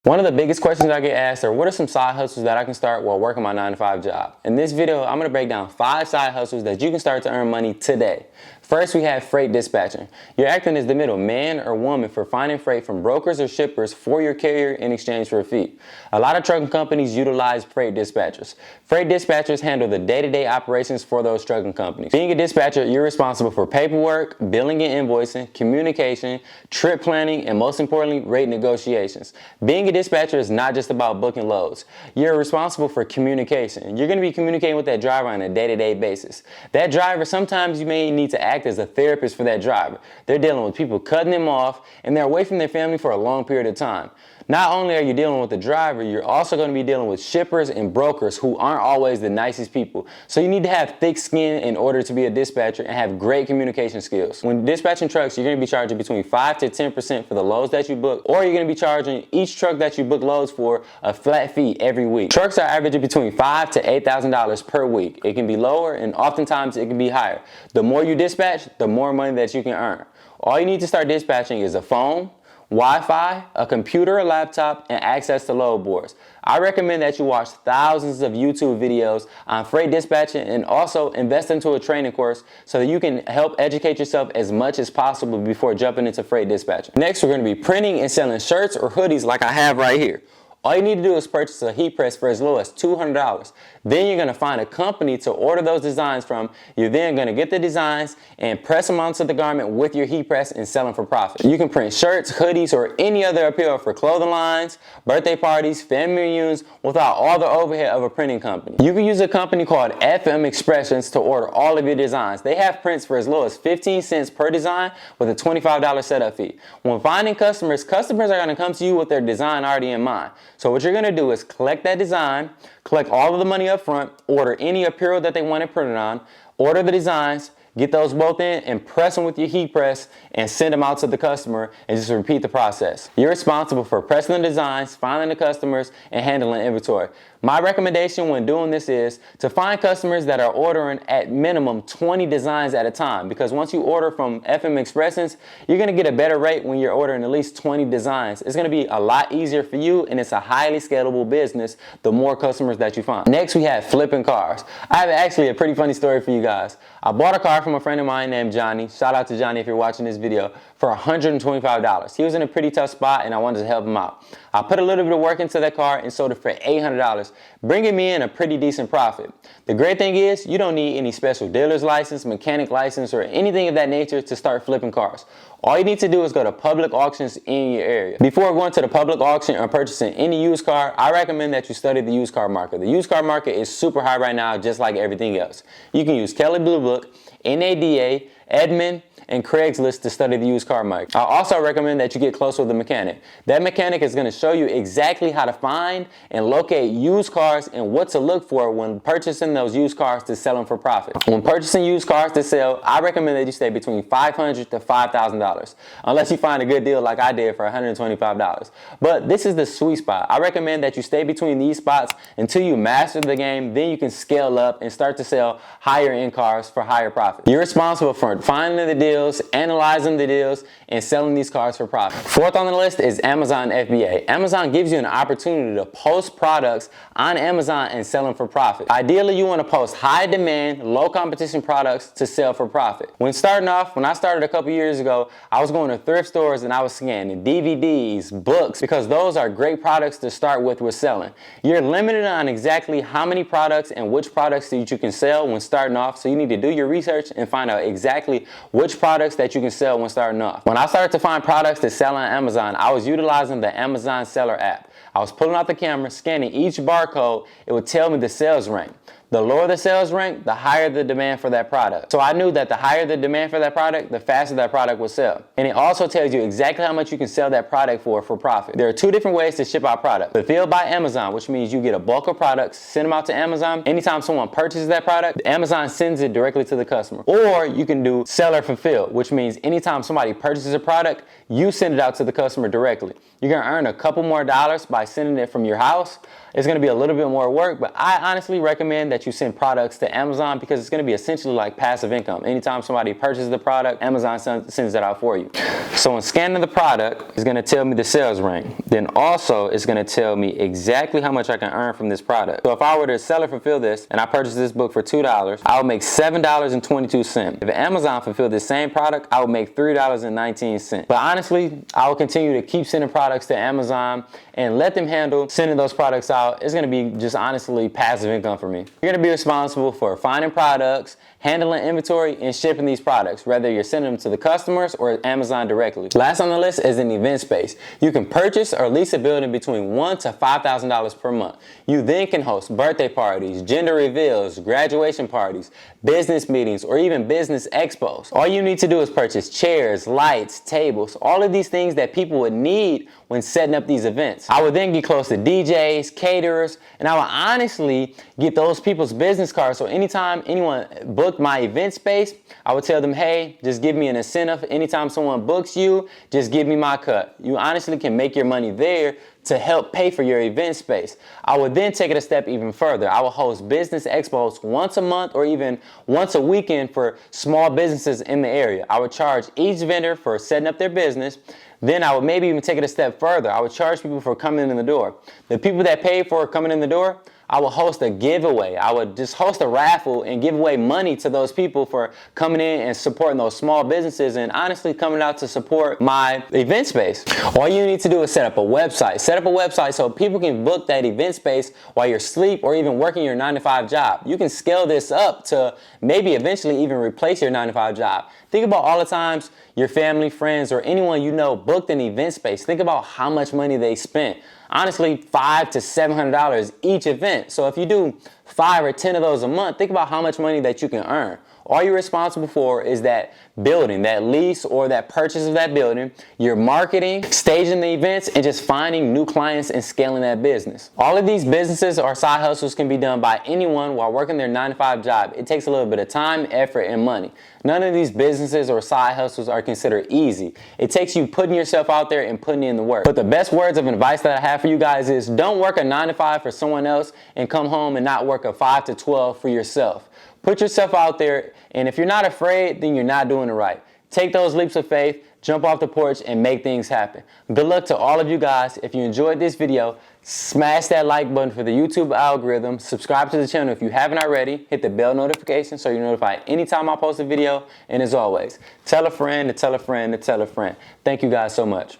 One of the biggest questions I get asked are, what are some side hustles that I can start while working my 9-to-5 job? In this video, I'm going to break down 5 side hustles that you can start to earn money today. First, we have freight dispatching. You're acting as the middle man or woman for finding freight from brokers or shippers for your carrier in exchange for a fee. A lot of trucking companies utilize freight dispatchers. Freight dispatchers handle the day-to-day operations for those trucking companies. Being a dispatcher, you're responsible for paperwork, billing and invoicing, communication, trip planning, and most importantly, rate negotiations. Being a dispatcher is not just about booking loads. You're responsible for communication. You're going to be communicating with that driver on a day-to-day basis. That driver, sometimes you may need to act as a therapist for that driver. They're dealing with people cutting them off, and they're away from their family for a long period of time. Not only are you dealing with the driver, you're also going to be dealing with shippers and brokers who aren't always the nicest people. So you need to have thick skin in order to be a dispatcher and have great communication skills. When dispatching trucks, you're going to be charging between 5 to 10% for the loads that you book, or you're going to be charging each truck that you book loads for a flat fee every week. Trucks are averaging between $5,000 to $8,000 per week. It can be lower, and oftentimes it can be higher. The more you dispatch, the more money that you can earn. All you need to start dispatching is a phone, Wi-Fi, a computer or laptop, and access to load boards. I recommend that you watch thousands of YouTube videos on freight dispatching and also invest into a training course so that you can help educate yourself as much as possible before jumping into freight dispatching. Next, we're going to be printing and selling shirts or hoodies like I have right here. All you need to do is purchase a heat press for as low as $200. Then you're going to find a company to order those designs from. You're then going to get the designs and press them onto the garment with your heat press and sell them for profit. You can print shirts, hoodies, or any other apparel for clothing lines, birthday parties, family reunions without all the overhead of a printing company. You can use a company called FM Expressions to order all of your designs. They have prints for as low as 15 cents per design with a $25 setup fee. When finding customers are going to come to you with their design already in mind. So what you're going to do is collect that design, collect all of the money up front, order any apparel that they want it printed on, order the designs, get those both in and press them with your heat press and send them out to the customer and just repeat the process. You're responsible for pressing the designs, finding the customers, and handling inventory. My recommendation when doing this is to find customers that are ordering at minimum 20 designs at a time, because once you order from FM Expressions, you're going to get a better rate when you're ordering at least 20 designs. It's going to be a lot easier for you, and it's a highly scalable business the more customers that you find. Next, we have flipping cars. I have actually a pretty funny story for you guys. I bought a car from a friend of mine named Johnny. Shout out to Johnny if you're watching this video, for $125. He was in a pretty tough spot and I wanted to help him out. I put a little bit of work into that car and sold it for $800, bringing me in a pretty decent profit. The great thing is you don't need any special dealer's license, mechanic license, or anything of that nature to start flipping cars. All you need to do is go to public auctions in your area. Before going to the public auction or purchasing any used car, I recommend that you study the used car market. The used car market is super high right now, just like everything else. You can use Kelley Blue Book, NADA, Edmund, and Craigslist to study the used car market. I also recommend that you get close with a mechanic. That mechanic is going to show you exactly how to find and locate used cars and what to look for when purchasing those used cars to sell them for profit. When purchasing used cars to sell, I recommend that you stay between $500 to $5,000, unless you find a good deal like I did for $125. But this is the sweet spot. I recommend that you stay between these spots until you master the game. Then you can scale up and start to sell higher end cars for higher profit. You're responsible for finding the deals, analyzing the deals, and selling these cars for profit. Fourth on the list is Amazon FBA. Amazon gives you an opportunity to post products on Amazon and sell them for profit. Ideally, you want to post high demand, low competition products to sell for profit. When I started a couple years ago, I was going to thrift stores and I was scanning DVDs, books, because those are great products to start with selling. You're limited on exactly how many products and which products that you can sell when starting off, so you need to do your research and find out exactly which products that you can sell when starting off. When I started to find products to sell on Amazon, I was utilizing the Amazon Seller app. I was pulling out the camera, scanning each barcode. It would tell me the sales rank. The lower the sales rank, the higher the demand for that product. So I knew that the higher the demand for that product, the faster that product would sell. And it also tells you exactly how much you can sell that product for profit. There are 2 different ways to ship out product. Fulfilled by Amazon, which means you get a bulk of products, send them out to Amazon. Anytime someone purchases that product, Amazon sends it directly to the customer. Or you can do seller fulfilled, which means anytime somebody purchases a product, you send it out to the customer directly. You're gonna earn a couple more dollars by sending it from your house. It's gonna be a little bit more work, but I honestly recommend that that you send products to Amazon because it's going to be essentially like passive income. Anytime somebody purchases the product, Amazon sends that out for you. So when scanning the product, it's going to tell me the sales rank. Then also it's going to tell me exactly how much I can earn from this product. So if I were to sell or fulfill this and I purchased this book for $2, I would make $7.22. If Amazon fulfilled this same product, I would make $3.19. But honestly, I will continue to keep sending products to Amazon and let them handle sending those products out. It's going to be just honestly passive income for me. You're going to be responsible for finding products, handling inventory, and shipping these products, whether you're sending them to the customers or Amazon directly. Last on the list is an event space. You can purchase or lease a building between $1,000 to $5,000 per month. You then can host birthday parties, gender reveals, graduation parties, business meetings, or even business expos. All you need to do is purchase chairs, lights, tables, all of these things that people would need when setting up these events. I would then get close to DJs, caterers, and I would honestly get those people's business cards. So anytime anyone booked my event space, I would tell them, hey, just give me an incentive. Anytime someone books you, just give me my cut. You honestly can make your money there to help pay for your event space. I would then take it a step even further. I will host business expos once a month or even once a weekend for small businesses in the area. I would charge each vendor for setting up their business. Then I would maybe even take it a step further. I would charge people for coming in the door. The people that paid for coming in the door, I would host a giveaway. I would just host a raffle and give away money to those people for coming in and supporting those small businesses and honestly coming out to support my event space. All you need to do is set up a website. Set up a website so people can book that event space while you're asleep or even working your 9-to-5 job. You can scale this up to maybe eventually even replace your 9-to-5 job. Think about all the times your family, friends, or anyone you know booked an event space. Think about how much money they spent. Honestly, $500 to $700 each event. So if you do 5 or 10 of those a month, think about how much money that you can earn. All you're responsible for is that building, that lease or that purchase of that building, your marketing, staging the events, and just finding new clients and scaling that business. All of these businesses or side hustles can be done by anyone while working their 9-to-5 job. It takes a little bit of time, effort, and money. None of these businesses or side hustles are considered easy. It takes you putting yourself out there and putting in the work. But the best words of advice that I have for you guys is don't work a 9-to-5 for someone else and come home and not work a 5 to 12 for yourself. Put yourself out there, and if you're not afraid, then you're not doing it right. Take those leaps of faith, jump off the porch, and make things happen. Good luck to all of you guys. If you enjoyed this video, smash that like button for the YouTube algorithm. Subscribe to the channel if you haven't already. Hit the bell notification so you're notified anytime I post a video. And as always, tell a friend to tell a friend to tell a friend. Thank you guys so much.